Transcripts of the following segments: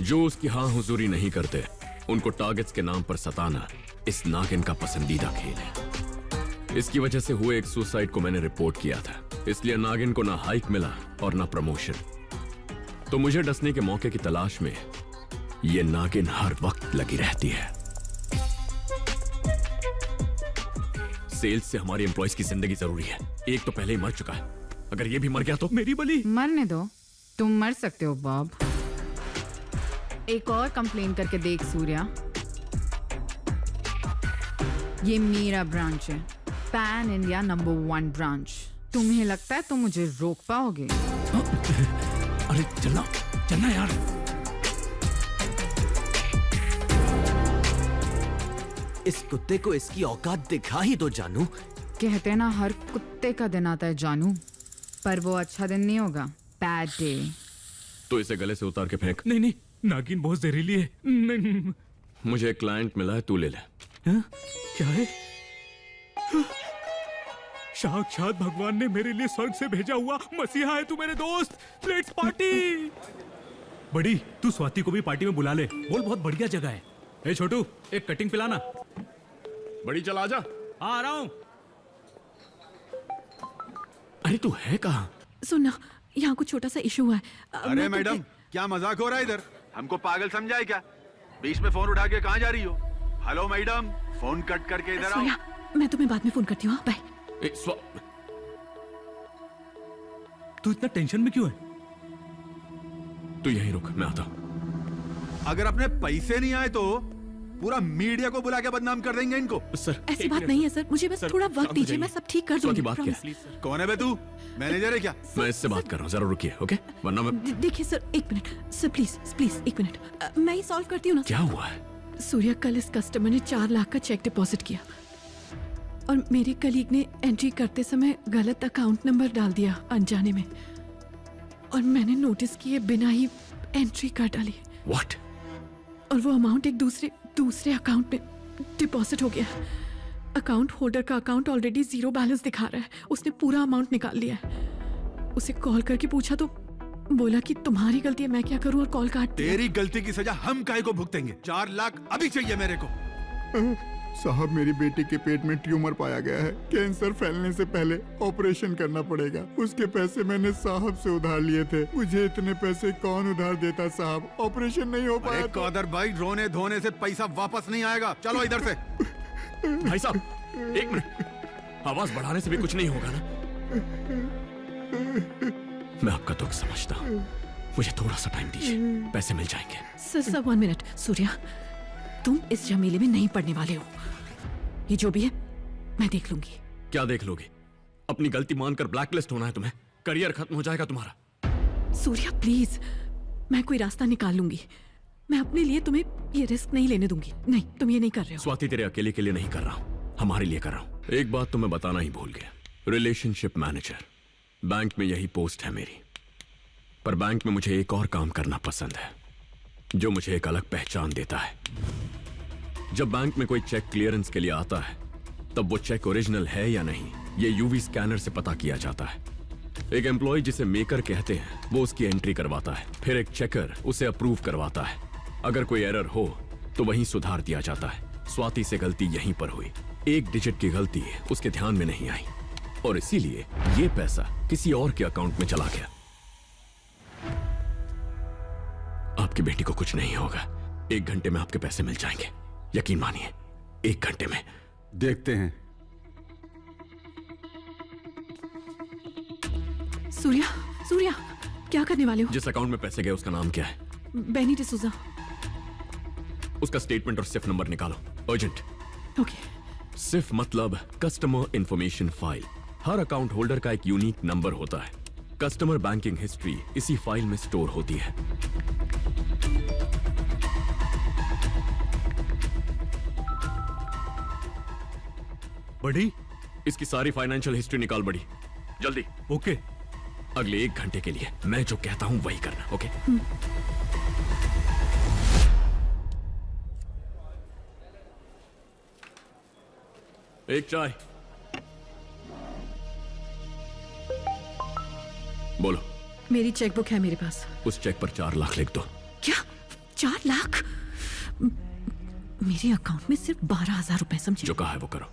जो उसकी हाँ हुजूरी नहीं करते उनको टारगेट्स के नाम पर सताना इस नागिन का पसंदीदा खेल है। इसकी वजह से हुए एक सुसाइड को मैंने रिपोर्ट किया था, इसलिए नागिन को ना हाइक मिला और ना प्रमोशन। तो मुझे डसने के मौके की तलाश में ये नागिन हर वक्त लगी रहती है। सेल्स से हमारी एम्प्लॉयज की जिंदगी जरूरी है। एक तो पहले ही मर चुका है, अगर ये भी मर गया तो मेरी बलि। मरने दो, तुम मर सकते हो बॉब। एक और कंप्लेन करके देख सूर्या। ये मेरा ब्रांच है, पैन इंडिया नंबर 1 ब्रांच। तुम्हें लगता है तुम मुझे रोक पाओगे? अरे चलना चलना यार। इस कुत्ते को इसकी औकात दिखा ही दो जानू। कहते ना हर कुत्ते का दिन आता है जानू, पर वो अच्छा दिन नहीं होगा, बैड डे। तो इसे गले से उतार के फेंक। नहीं नहीं, नागिन बहुत जहरीली है। नहीं। मुझे एक क्लाइंट मिला है, तू ले ले। हाँ? क्या है? साक्षात भगवान ने मेरे लिए स्वर्ग से भेजा हुआ मसीहा है तू मेरे दोस्त। Let's party. बड़ी, तू स्वाति को भी पार्टी में बुला ले, बोल बहुत बढ़िया जगह है। ए छोटू, एक कटिंग पिलाना। बड़ी चल आजा। हाँ आ रहा हूँ। अरे तू है कहाँ? सुनना, यहाँ कुछ छोटा सा इशू हुआ है। अरे मैडम, क्या मजाक हो रहा है इधर? हमको पागल समझा है क्या? बीच में फोन उठा के कहाँ जा रही हो? हेलो मैडम, फोन कट करके इधर आओ। मैं तुम्हें बाद में फोन करती हूँ, बाय। तू इतना टेंशन में क्यों है? तू यहीं रुक, मैं आता हूँ। अगर अपने पैसे नहीं आए तो पूरा मीडिया को बुला के बदनाम कर देंगे इनको। सर ऐसी बात नहीं है सर, मुझे बस थोड़ा वक्त दीजिए, मैं सब ठीक कर दूंगी। बात क्या है? कौन है बे तू? मैनेजर है क्या? मैं इससे बात कर रहा हूँ, जरा रुकिए, ओके? वरना मैं। देखिए सर, एक मिनट सर, प्लीज प्लीज एक मिनट, मैं ही सॉल्व करती हूँ ना। क्या हुआ है? सूर्या, कल इस कस्टमर ने 4 लाख का चेक डिपॉजिट किया और मेरे कलीग ने एंट्री करते समय गलत अकाउंट नंबर डाल दिया अनजाने में, और मैंने नोटिस किए बिना ही एंट्री कर डाली। What? और वो अमाउंट एक दूसरे अकाउंट में डिपॉजिट हो गया। अकाउंट होल्डर का अकाउंट ऑलरेडी 0 बैलेंस दिखा रहा है, उसने पूरा अमाउंट निकाल लिया है। उसे कॉल करके पूछा तो बोला कि तुम्हारी गलती है, मैं क्या करूं, और कॉल काट दिया। तेरी गलती की सजा हम काहे को भुगतेंगे? 4 लाख अभी चाहिए मेरे को। साहब, मेरी बेटी के पेट में ट्यूमर पाया गया है, कैंसर फैलने से पहले ऑपरेशन करना पड़ेगा। उसके पैसे मैंने साहब से उधार लिए थे, मुझे इतने पैसे कौन उधार देता साहब? ऑपरेशन नहीं हो पाया। कौदर भाई, रोने धोने से पैसा वापस नहीं आएगा, चलो इधर से। भाई साहब, एक मिनट, आवाज बढ़ाने से भी कुछ नहीं होगा ना? मैं आपका दुख समझता हूँ, मुझे थोड़ा सा टाइम दीजिए, पैसे मिल जाएंगे। Sir 1 minute. सूर्या, तुम इस झमेले में नहीं पड़ने वाले हो, ये जो भी है मैं देख लूंगी। क्या देख लोगे? अपनी गलती मानकर ब्लैकलिस्ट होना है तुम्हें? करियर खत्म हो जाएगा तुम्हारा। सूर्या प्लीज, मैं कोई रास्ता निकाल लूंगी। मैं अपने लिए तुम्हें ये रिस्क नहीं लेने दूंगी। नहीं, तुम ये नहीं कर रहे हो। स्वाति, तेरे अकेले के लिए नहीं कर रहा हूँ, हमारे लिए कर रहा हूँ। एक बात तो मैं बताना ही भूल गया, रिलेशनशिप मैनेजर। बैंक में यही पोस्ट है मेरी, पर बैंक में मुझे एक और काम करना पसंद है जो मुझे एक अलग पहचान देता है। जब बैंक में कोई चेक क्लियरेंस के लिए आता है, तब वो चेक ओरिजिनल है या नहीं, ये यूवी स्कैनर से पता किया जाता है। एक एम्प्लॉय जिसे मेकर कहते हैं, वो उसकी एंट्री करवाता है, फिर एक चेकर उसे अप्रूव करवाता है। अगर कोई एरर हो तो वहीं सुधार दिया जाता है। स्वाति से गलती यहीं पर हुई, 1 डिजिट की गलती उसके ध्यान में नहीं आई, और इसीलिए ये पैसा किसी और के अकाउंट में चला गया। आपकी बेटी को कुछ नहीं होगा, 1 घंटे में आपके पैसे मिल जाएंगे, यकीन मानिए, 1 घंटे में। देखते हैं। सूर्या, क्या करने वाले हो? जिस अकाउंट में पैसे गए उसका नाम क्या है? बेनी डिसूजा। उसका स्टेटमेंट और सिफ नंबर निकालो, अर्जेंट। ओके। सिफ मतलब कस्टमर इंफॉर्मेशन फाइल। हर अकाउंट होल्डर का एक यूनिक नंबर होता है। कस्टमर बैंकिंग हिस्ट्री इसी फाइल में स्टोर होती है। बड़ी, इसकी सारी फाइनेंशियल हिस्ट्री निकाल बड़ी, जल्दी। ओके। अगले 1 घंटे के लिए मैं जो कहता हूं वही करना, ओके? एक चाय। बोलो। मेरी चेकबुक है मेरे पास। उस चेक पर 4 लाख लिख दो। क्या? 4 लाख? मेरे अकाउंट में सिर्फ 12,000 रुपए, समझे? जो कहा है वो करो।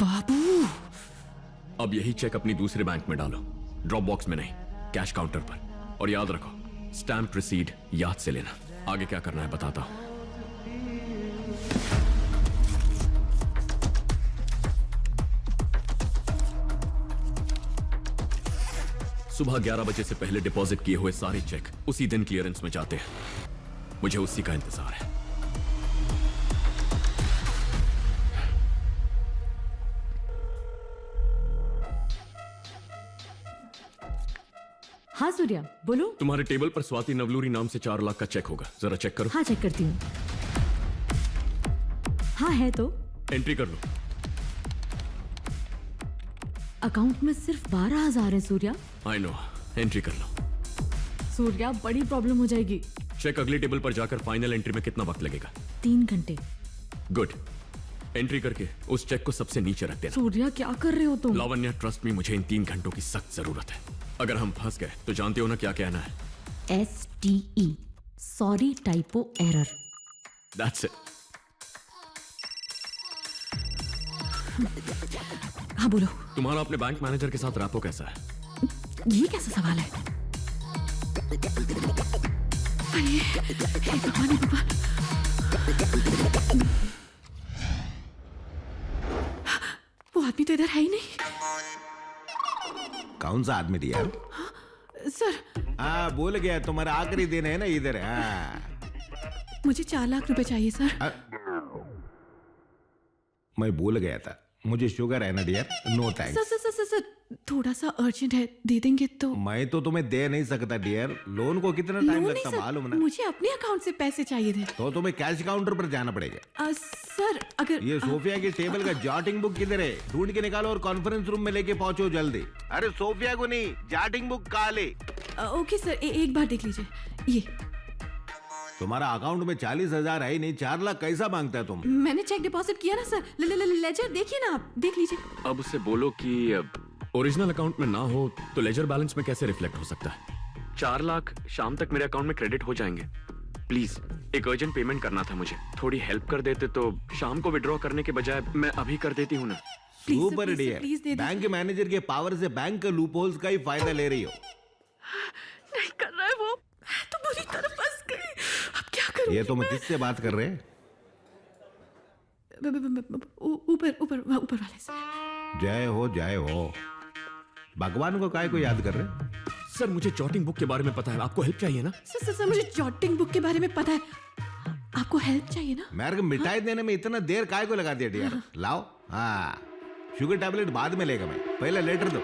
बाबू, अब यही चेक अपनी दूसरे बैंक में डालो, ड्रॉप बॉक्स में नहीं, कैश काउंटर पर। और याद रखो, स्टैम्प रिसीट याद से लेना। आगे क्या करना है बताता हूं। सुबह 11 बजे से पहले डिपॉजिट किए हुए सारे चेक उसी दिन क्लियरेंस में जाते हैं। मुझे उसी का इंतजार है। हाँ सूर्या, बोलो। तुम्हारे टेबल पर स्वाति नवलूरी नाम से 4 लाख का चेक होगा, जरा चेक करो। हाँ, चेक करती हूँ। हाँ है तो। एंट्री कर लो। अकाउंट में सिर्फ 12,000 है सूर्या। आई नो, एंट्री कर लो। सूर्या, बड़ी प्रॉब्लम हो जाएगी। चेक अगले टेबल पर जाकर फाइनल एंट्री में कितना वक्त लगेगा? 3 घंटे। गुड। एंट्री करके उस चेक को सबसे नीचे रख देना। सूर्या, क्या कर रहे हो तुम? लावण्या, ट्रस्ट मी, मुझे इन 3 घंटों की सख्त जरूरत है। अगर हम फंस गए तो जानते हो ना क्या कहना है? STE, sorry typo error. That's it. हाँ बोलो। तुम्हारा अपने बैंक मैनेजर के साथ रैपो कैसा है? ये कैसा सवाल है? अरे हे भगवान, हे भगवान। वो आदमी तो इधर है ही नहीं। कौन सा आदमी दिया? सर, हाँ, बोल गया, तुम्हारा आखिरी दिन है ना इधर। हाँ, मुझे 4 लाख रुपए चाहिए सर। मैं भूल गया था, मुझे शुगर है ना dear. No sir thanks. Sir sir sir थोड़ा सा अर्जेंट है, दे देंगे तो? मैं तो तुम्हें दे नहीं सकता डियर। लोन को कितना टाइम लोन लगता नहीं मालूम सर, ना? मुझे अपने अकाउंट से पैसे चाहिए थे। तो तुम्हें कैश काउंटर पर जाना पड़ेगा। सर अगर ये सोफिया की टेबल का जॉटिंग बुक किधर है? ढूंढ के निकालो और कॉन्फ्रेंस रूम में लेके पहुंचो जल्दी। अरे सोफिया को नहीं, जॉटिंग बुक कहा ले। ओके सर, एक बार देख लीजिए। ये तुम्हारा अकाउंट में 40,000 है ही नहीं, 4 लाख कैसा मांगता है तुम? मैंने चेक डिपॉजिट किया ना सर। लेजर देखिए ना, आप देख लीजिए। अब उससे बोलो कि ओरिजिनल अकाउंट में ना हो तो लेजर बैलेंस में कैसे रिफ्लेक्ट हो सकता है? 4 लाख शाम तक मेरे अकाउंट में क्रेडिट हो जाएंगे। प्लीज, एक अर्जेंट पेमेंट करना था मुझे। थोड़ी हेल्प कर देते तो शाम को विड्रॉ करने के बजाय मैं अभी कर देती हूँ ना। सुपर प्लीज दे डियर, दीजिए। बैंक मैनेजर के पावर से बैंक के लूप होल्स का ही फायदा ले रही हो। नहीं कर रहा है वो, तो बुरी तरह फंस गई। अब क्या करूं? ये तुम किससे बात कर रहे हैं? ऊपर वाले से। जय हो। भगवान को काय को याद कर रहे? सर, मुझे जॉटिंग बुक के बारे में पता है, आपको हेल्प चाहिए ना? सर मुझे जॉटिंग बुक के बारे में पता है, आपको हेल्प चाहिए ना? मेरे को मिठाई देने में इतना देर काय को लगा दिया डियर? लाओ। हाँ, शुगर टैबलेट बाद में लेगा मैं, पहले लेटर दो।